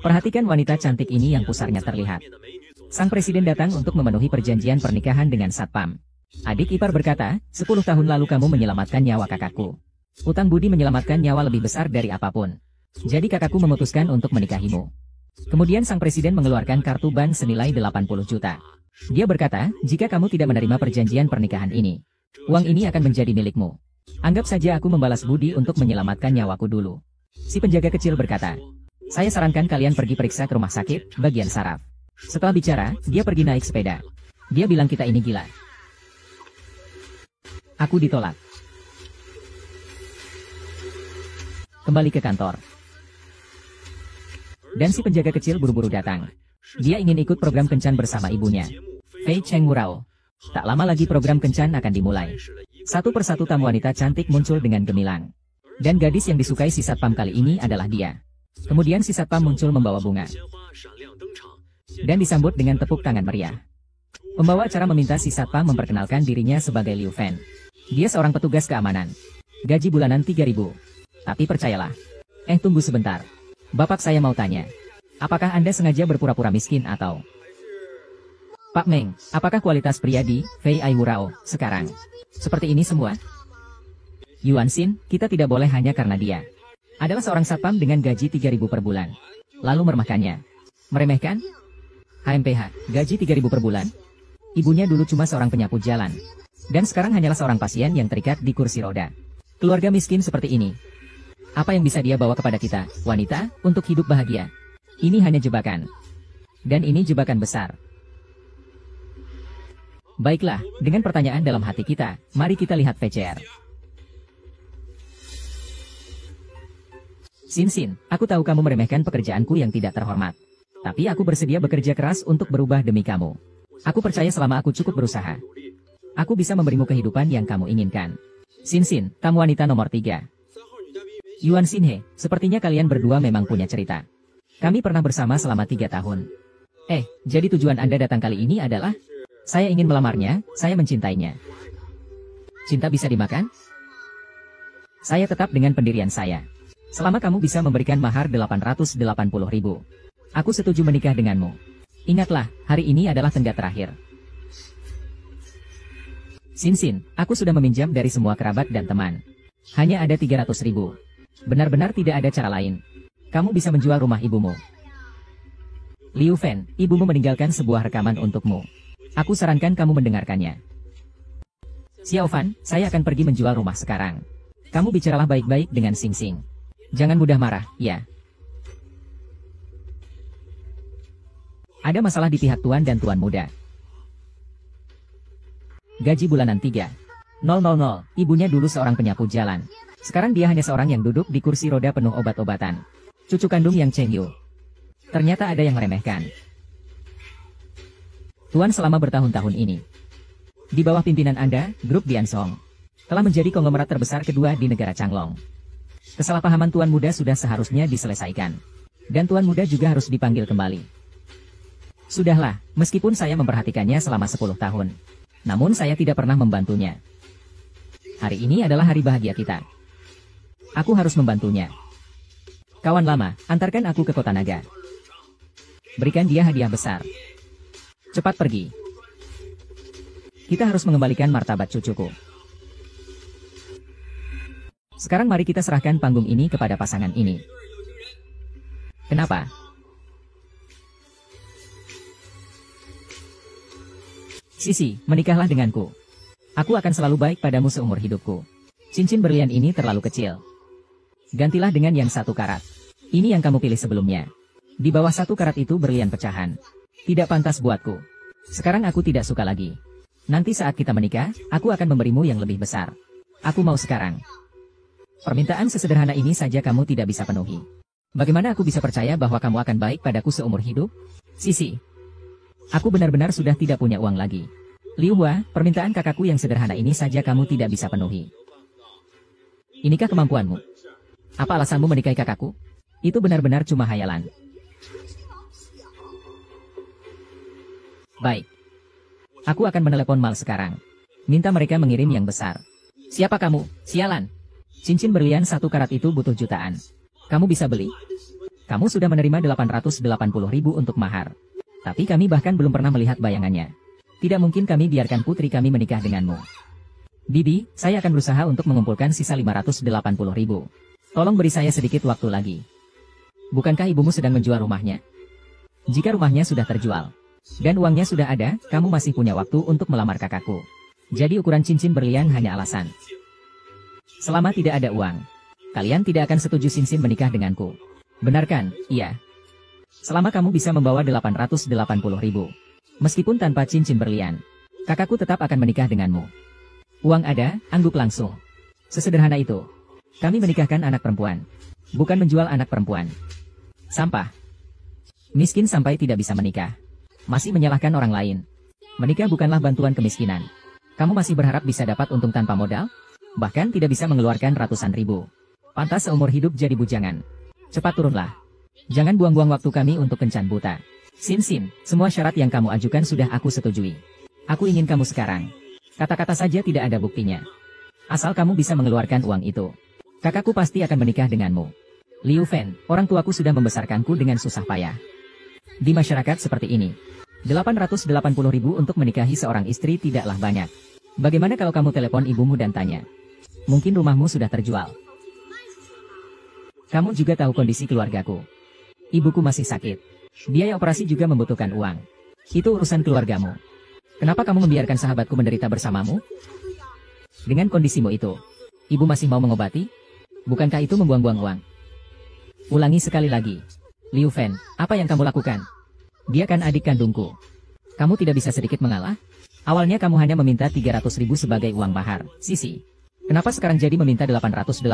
Perhatikan wanita cantik ini yang pusarnya terlihat. Sang presiden datang untuk memenuhi perjanjian pernikahan dengan Satpam. Adik ipar berkata, 10 tahun lalu kamu menyelamatkan nyawa kakakku. Utang budi menyelamatkan nyawa lebih besar dari apapun. Jadi kakakku memutuskan untuk menikahimu. Kemudian sang presiden mengeluarkan kartu ban senilai 80 juta. Dia berkata, jika kamu tidak menerima perjanjian pernikahan ini, uang ini akan menjadi milikmu. Anggap saja aku membalas budi untuk menyelamatkan nyawaku dulu. Si penjaga kecil berkata, saya sarankan kalian pergi periksa ke rumah sakit, bagian saraf. Setelah bicara, dia pergi naik sepeda. Dia bilang kita ini gila. Aku ditolak. Kembali ke kantor. Dan si penjaga kecil buru-buru datang. Dia ingin ikut program kencan bersama ibunya, Fei Cheng Wurao. Tak lama lagi program kencan akan dimulai. Satu persatu tamu wanita cantik muncul dengan gemilang. Dan gadis yang disukai si Satpam kali ini adalah dia. Kemudian si Satpam muncul membawa bunga. Dan disambut dengan tepuk tangan meriah. Pembawa acara meminta si Satpam memperkenalkan dirinya sebagai Liu Fen. Dia seorang petugas keamanan. Gaji bulanan 3.000. Tapi percayalah. Tunggu sebentar. Bapak saya mau tanya. Apakah Anda sengaja berpura-pura miskin atau... Pak Meng, apakah kualitas pria di Fei Ai Wurao sekarang seperti ini semua? Yuan Xin, kita tidak boleh hanya karena dia adalah seorang satpam dengan gaji 3.000 per bulan. Lalu meremehkannya. Meremehkan? HMPH, gaji 3.000 per bulan? Ibunya dulu cuma seorang penyapu jalan. Dan sekarang hanyalah seorang pasien yang terikat di kursi roda. Keluarga miskin seperti ini. Apa yang bisa dia bawa kepada kita, wanita, untuk hidup bahagia? Ini hanya jebakan. Dan ini jebakan besar. Baiklah, dengan pertanyaan dalam hati kita, mari kita lihat VCR. Xin, aku tahu kamu meremehkan pekerjaanku yang tidak terhormat. Tapi aku bersedia bekerja keras untuk berubah demi kamu. Aku percaya selama aku cukup berusaha, aku bisa memberimu kehidupan yang kamu inginkan. Xin, tamu wanita nomor 3. Yuan Xinhe, sepertinya kalian berdua memang punya cerita. Kami pernah bersama selama 3 tahun. Jadi tujuan Anda datang kali ini adalah... Saya ingin melamarnya, saya mencintainya. Cinta bisa dimakan? Saya tetap dengan pendirian saya. Selama kamu bisa memberikan mahar 880.000. Aku setuju menikah denganmu. Ingatlah, hari ini adalah tenggat terakhir. Xin, aku sudah meminjam dari semua kerabat dan teman. Hanya ada 300.000. Benar-benar tidak ada cara lain. Kamu bisa menjual rumah ibumu. Liu Fen, ibumu meninggalkan sebuah rekaman untukmu. Aku sarankan kamu mendengarkannya. Xiao Fan, saya akan pergi menjual rumah sekarang. Kamu bicaralah baik-baik dengan Xing Xing. Jangan mudah marah, ya. Ada masalah di pihak tuan dan tuan muda. Gaji bulanan 3.000. Ibunya dulu seorang penyapu jalan. Sekarang dia hanya seorang yang duduk di kursi roda penuh obat-obatan. Cucu kandung yang Cheng Yu. Ternyata ada yang meremehkan Tuan selama bertahun-tahun ini. Di bawah pimpinan Anda, grup Diansong telah menjadi konglomerat terbesar kedua di negara Changlong. Kesalahpahaman Tuan Muda sudah seharusnya diselesaikan. Dan Tuan Muda juga harus dipanggil kembali. Sudahlah, meskipun saya memperhatikannya selama 10 tahun. Namun saya tidak pernah membantunya. Hari ini adalah hari bahagia kita. Aku harus membantunya. Kawan lama, antarkan aku ke Kota Naga. Berikan dia hadiah besar. Cepat pergi. Kita harus mengembalikan martabat cucuku. Sekarang mari kita serahkan panggung ini kepada pasangan ini. Kenapa? Sisi, menikahlah denganku. Aku akan selalu baik padamu seumur hidupku. Cincin berlian ini terlalu kecil. Gantilah dengan yang 1 karat. Ini yang kamu pilih sebelumnya. Di bawah 1 karat itu berlian pecahan. Tidak pantas buatku. Sekarang aku tidak suka lagi. Nanti saat kita menikah, aku akan memberimu yang lebih besar. Aku mau sekarang. Permintaan sesederhana ini saja kamu tidak bisa penuhi. Bagaimana aku bisa percaya bahwa kamu akan baik padaku seumur hidup? Sisi. Aku benar-benar sudah tidak punya uang lagi. Liu Hua, permintaan kakakku yang sederhana ini saja kamu tidak bisa penuhi. Inikah kemampuanmu? Apa alasanmu menikahi kakakku? Itu benar-benar cuma hayalan. Baik. Aku akan menelepon Mal sekarang. Minta mereka mengirim yang besar. Siapa kamu? Sialan. Cincin berlian 1 karat itu butuh jutaan. Kamu bisa beli? Kamu sudah menerima 880.000 untuk mahar. Tapi kami bahkan belum pernah melihat bayangannya. Tidak mungkin kami biarkan putri kami menikah denganmu. Bibi, saya akan berusaha untuk mengumpulkan sisa 580.000. Tolong beri saya sedikit waktu lagi. Bukankah ibumu sedang menjual rumahnya? Jika rumahnya sudah terjual, dan uangnya sudah ada, kamu masih punya waktu untuk melamar kakakku. Jadi ukuran cincin berlian hanya alasan. Selama tidak ada uang, kalian tidak akan setuju Sinsin menikah denganku. Benar kan? Iya. Selama kamu bisa membawa 880.000, meskipun tanpa cincin berlian, kakakku tetap akan menikah denganmu. Uang ada, angguk langsung. Sesederhana itu. Kami menikahkan anak perempuan, bukan menjual anak perempuan. Sampah. Miskin sampai tidak bisa menikah. Masih menyalahkan orang lain. Menikah bukanlah bantuan kemiskinan. Kamu masih berharap bisa dapat untung tanpa modal? Bahkan tidak bisa mengeluarkan ratusan ribu. Pantas seumur hidup jadi bujangan. Cepat turunlah. Jangan buang-buang waktu kami untuk kencan buta. Sin, semua syarat yang kamu ajukan sudah aku setujui. Aku ingin kamu sekarang. Kata-kata saja tidak ada buktinya. Asal kamu bisa mengeluarkan uang itu, kakakku pasti akan menikah denganmu. Liu Fen, orang tuaku sudah membesarkanku dengan susah payah. Di masyarakat seperti ini, 880.000 untuk menikahi seorang istri tidaklah banyak. Bagaimana kalau kamu telepon ibumu dan tanya? Mungkin rumahmu sudah terjual. Kamu juga tahu kondisi keluargaku. Ibuku masih sakit. Biaya operasi juga membutuhkan uang. Itu urusan keluargamu. Kenapa kamu membiarkan sahabatku menderita bersamamu? Dengan kondisimu itu, ibu masih mau mengobati? Bukankah itu membuang-buang uang? Ulangi sekali lagi. Liu Fen, apa yang kamu lakukan? Dia kan adik kandungku. Kamu tidak bisa sedikit mengalah? Awalnya kamu hanya meminta 300.000 sebagai uang mahar, Sisi. Kenapa sekarang jadi meminta 880.000?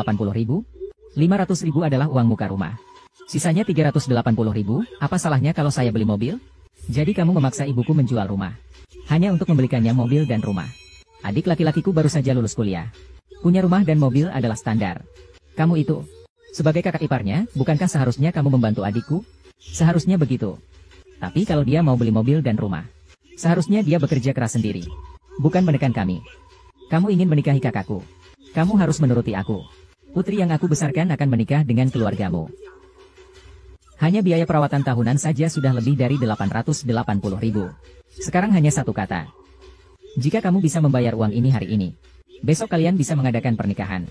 500.000 adalah uang muka rumah. Sisanya 380.000, apa salahnya kalau saya beli mobil? Jadi kamu memaksa ibuku menjual rumah. Hanya untuk membelikannya mobil dan rumah. Adik laki-lakiku baru saja lulus kuliah. Punya rumah dan mobil adalah standar. Kamu itu, sebagai kakak iparnya, bukankah seharusnya kamu membantu adikku? Seharusnya begitu. Tapi kalau dia mau beli mobil dan rumah, seharusnya dia bekerja keras sendiri. Bukan menekan kami. Kamu ingin menikahi kakakku. Kamu harus menuruti aku. Putri yang aku besarkan akan menikah dengan keluargamu. Hanya biaya perawatan tahunan saja sudah lebih dari 880.000. Sekarang hanya satu kata. Jika kamu bisa membayar uang ini hari ini, besok kalian bisa mengadakan pernikahan.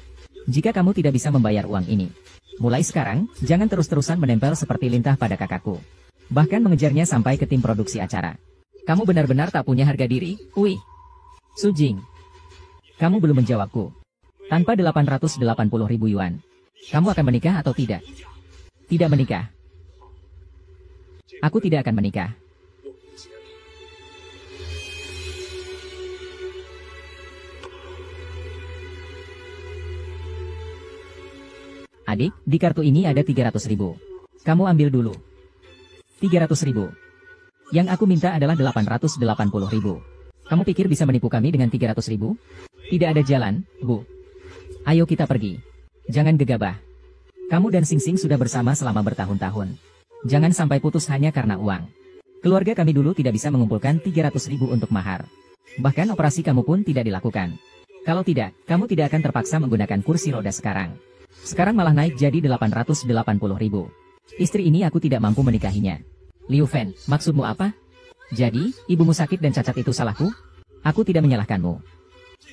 Jika kamu tidak bisa membayar uang ini, mulai sekarang, jangan terus-terusan menempel seperti lintah pada kakakku. Bahkan mengejarnya sampai ke tim produksi acara. Kamu benar-benar tak punya harga diri, Ui. Sujing. Kamu belum menjawabku. Tanpa 880.000 yuan, kamu akan menikah atau tidak? Tidak menikah. Aku tidak akan menikah. Adik, di kartu ini ada 300.000. Kamu ambil dulu. 300.000. Yang aku minta adalah 880.000. Kamu pikir bisa menipu kami dengan 300.000? Tidak ada jalan, Bu. Ayo kita pergi. Jangan gegabah. Kamu dan Sing Sing sudah bersama selama bertahun-tahun. Jangan sampai putus hanya karena uang. Keluarga kami dulu tidak bisa mengumpulkan 300.000 untuk mahar. Bahkan operasi kamu pun tidak dilakukan. Kalau tidak, kamu tidak akan terpaksa menggunakan kursi roda sekarang. Sekarang malah naik jadi 880.000. Istri ini aku tidak mampu menikahinya. Liu Fen, maksudmu apa? Jadi, ibumu sakit dan cacat itu salahku? Aku tidak menyalahkanmu.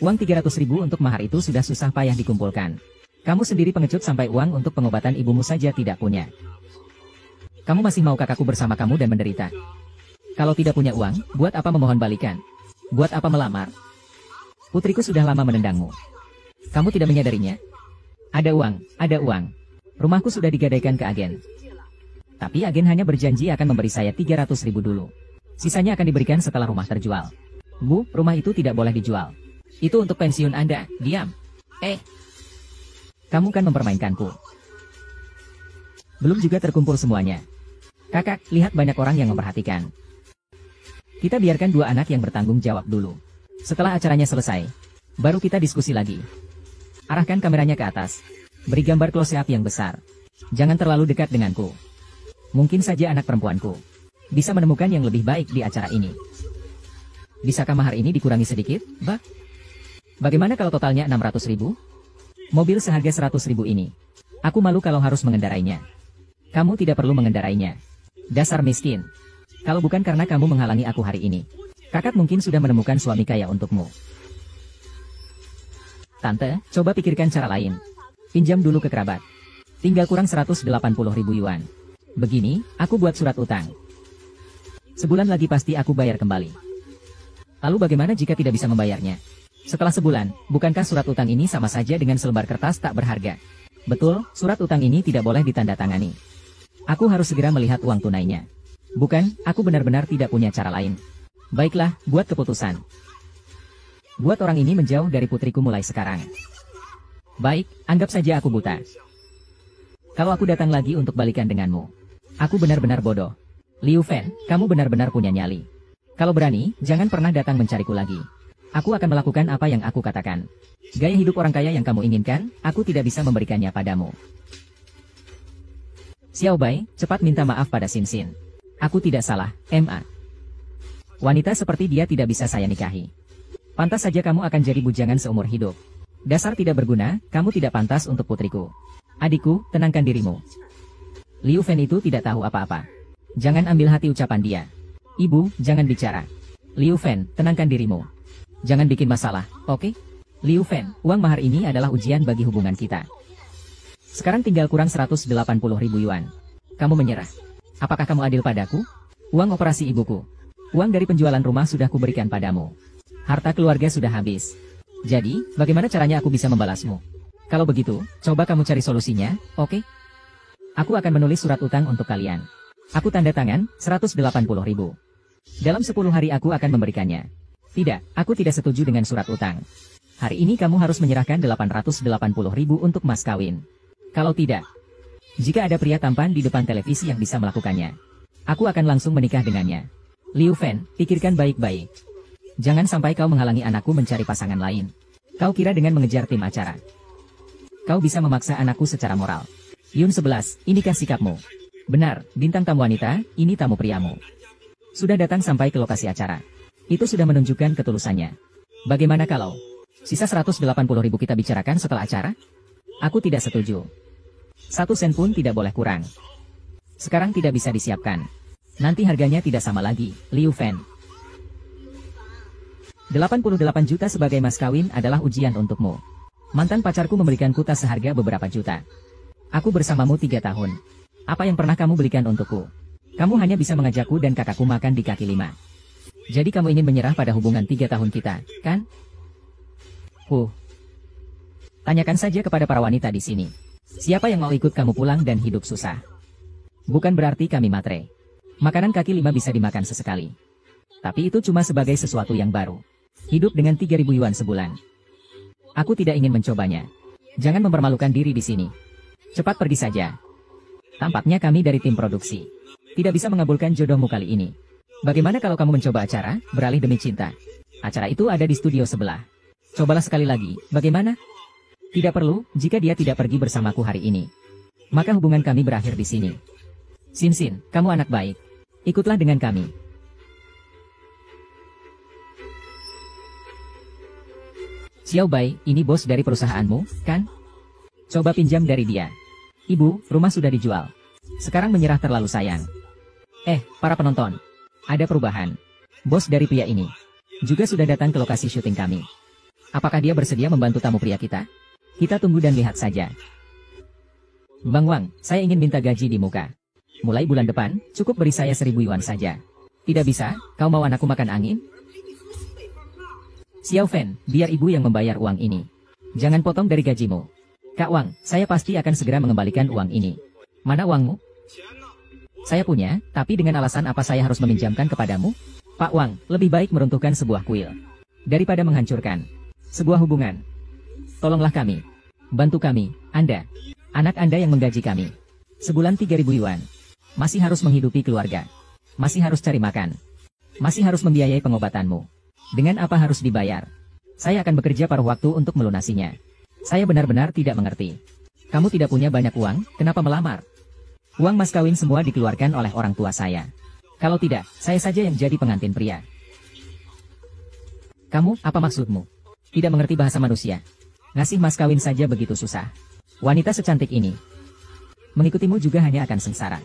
Uang 300.000 untuk mahar itu sudah susah payah dikumpulkan. Kamu sendiri pengecut sampai uang untuk pengobatan ibumu saja tidak punya. Kamu masih mau kakakku bersama kamu dan menderita? Kalau tidak punya uang, buat apa memohon balikan? Buat apa melamar? Putriku sudah lama menendangmu. Kamu tidak menyadarinya? Ada uang. Rumahku sudah digadaikan ke agen. Tapi agen hanya berjanji akan memberi saya 300.000 dulu. Sisanya akan diberikan setelah rumah terjual. Bu, rumah itu tidak boleh dijual. Itu untuk pensiun Anda, diam. Kamu kan mempermainkanku. Belum juga terkumpul semuanya. Kakak, lihat banyak orang yang memperhatikan. Kita biarkan dua anak yang bertanggung jawab dulu. Setelah acaranya selesai, baru kita diskusi lagi. Arahkan kameranya ke atas. Beri gambar close-up yang besar. Jangan terlalu dekat denganku. Mungkin saja anak perempuanku bisa menemukan yang lebih baik di acara ini. Bisakah mahar ini dikurangi sedikit, Mbak? Bagaimana kalau totalnya 600.000? Mobil seharga 100.000 ini. Aku malu kalau harus mengendarainya. Kamu tidak perlu mengendarainya. Dasar miskin. Kalau bukan karena kamu menghalangi aku hari ini, kakak mungkin sudah menemukan suami kaya untukmu. Tante, coba pikirkan cara lain. Pinjam dulu ke kerabat. Tinggal kurang 180.000 yuan. Begini, aku buat surat utang. Sebulan lagi pasti aku bayar kembali. Lalu bagaimana jika tidak bisa membayarnya? Setelah sebulan, bukankah surat utang ini sama saja dengan selembar kertas tak berharga? Betul, surat utang ini tidak boleh ditandatangani. Aku harus segera melihat uang tunainya. Bukan, aku benar-benar tidak punya cara lain. Baiklah, buat keputusan. Buat orang ini menjauh dari putriku mulai sekarang. Baik, anggap saja aku buta. Kalau aku datang lagi untuk balikan denganmu, aku benar-benar bodoh. Liu Fen, kamu benar-benar punya nyali. Kalau berani, jangan pernah datang mencariku lagi. Aku akan melakukan apa yang aku katakan. Gaya hidup orang kaya yang kamu inginkan, aku tidak bisa memberikannya padamu. Xiao Bai, cepat minta maaf pada Xin Xin. Aku tidak salah, Ma. Wanita seperti dia tidak bisa saya nikahi. Pantas saja kamu akan jadi bujangan seumur hidup. Dasar tidak berguna, kamu tidak pantas untuk putriku. Adikku, tenangkan dirimu. Liu Fen itu tidak tahu apa-apa. Jangan ambil hati ucapan dia. Ibu, jangan bicara. Liu Fen, tenangkan dirimu. Jangan bikin masalah, oke? Liu Fen, uang mahar ini adalah ujian bagi hubungan kita. Sekarang tinggal kurang 180.000 yuan. Kamu menyerah. Apakah kamu adil padaku? Uang operasi ibuku. Uang dari penjualan rumah sudah kuberikan padamu. Harta keluarga sudah habis. Jadi, bagaimana caranya aku bisa membalasmu? Kalau begitu, coba kamu cari solusinya, oke? Aku akan menulis surat utang untuk kalian. Aku tanda tangan, 180.000. Dalam 10 hari aku akan memberikannya. Tidak, aku tidak setuju dengan surat utang. Hari ini kamu harus menyerahkan 880.000 untuk mas kawin. Kalau tidak, jika ada pria tampan di depan televisi yang bisa melakukannya, aku akan langsung menikah dengannya. Liu Fen, pikirkan baik-baik. Jangan sampai kau menghalangi anakku mencari pasangan lain. Kau kira dengan mengejar tim acara, kau bisa memaksa anakku secara moral? Yun 11, inikah sikapmu? Benar, bintang tamu wanita, ini tamu priamu. Sudah datang sampai ke lokasi acara. Itu sudah menunjukkan ketulusannya. Bagaimana kalau sisa 180.000 kita bicarakan setelah acara? Aku tidak setuju. 1 sen pun tidak boleh kurang. Sekarang tidak bisa disiapkan. Nanti harganya tidak sama lagi, Liu Fen. 88 juta sebagai mas kawin adalah ujian untukmu. Mantan pacarku memberikanku tas seharga beberapa juta. Aku bersamamu 3 tahun. Apa yang pernah kamu belikan untukku? Kamu hanya bisa mengajakku dan kakakku makan di kaki 5. Jadi kamu ingin menyerah pada hubungan 3 tahun kita, kan? Tanyakan saja kepada para wanita di sini. Siapa yang mau ikut kamu pulang dan hidup susah? Bukan berarti kami matre. Makanan kaki 5 bisa dimakan sesekali. Tapi itu cuma sebagai sesuatu yang baru. Hidup dengan 3.000 yuan sebulan. Aku tidak ingin mencobanya. Jangan mempermalukan diri di sini. Cepat pergi saja. Tampaknya kami dari tim produksi tidak bisa mengabulkan jodohmu kali ini. Bagaimana kalau kamu mencoba acara, beralih demi cinta? Acara itu ada di studio sebelah. Cobalah sekali lagi, bagaimana? Tidak perlu, jika dia tidak pergi bersamaku hari ini, maka hubungan kami berakhir di sini. Xin Xin, kamu anak baik. Ikutlah dengan kami. Xiao Bai, ini bos dari perusahaanmu, kan? Coba pinjam dari dia. Ibu, rumah sudah dijual. Sekarang menyerah terlalu sayang. Para penonton. Ada perubahan. Bos dari pria ini juga sudah datang ke lokasi syuting kami. Apakah dia bersedia membantu tamu pria kita? Kita tunggu dan lihat saja. Bang Wang, saya ingin minta gaji di muka. Mulai bulan depan, cukup beri saya 1.000 yuan saja. Tidak bisa, kau mau anakku makan angin? Xiao Fen, biar ibu yang membayar uang ini. Jangan potong dari gajimu. Kak Wang, saya pasti akan segera mengembalikan uang ini. Mana uangmu? Saya punya, tapi dengan alasan apa saya harus meminjamkan kepadamu? Pak Wang, lebih baik meruntuhkan sebuah kuil daripada menghancurkan sebuah hubungan. Tolonglah kami. Bantu kami, Anda. Anak Anda yang menggaji kami. Sebulan 3.000 yuan. Masih harus menghidupi keluarga. Masih harus cari makan. Masih harus membiayai pengobatanmu. Dengan apa harus dibayar? Saya akan bekerja paruh waktu untuk melunasinya. Saya benar-benar tidak mengerti. Kamu tidak punya banyak uang, kenapa melamar? Uang mas kawin semua dikeluarkan oleh orang tua saya. Kalau tidak, saya saja yang jadi pengantin pria. Kamu, apa maksudmu? Tidak mengerti bahasa manusia. Ngasih mas kawin saja begitu susah. Wanita secantik ini Mengikutimu juga hanya akan sengsara.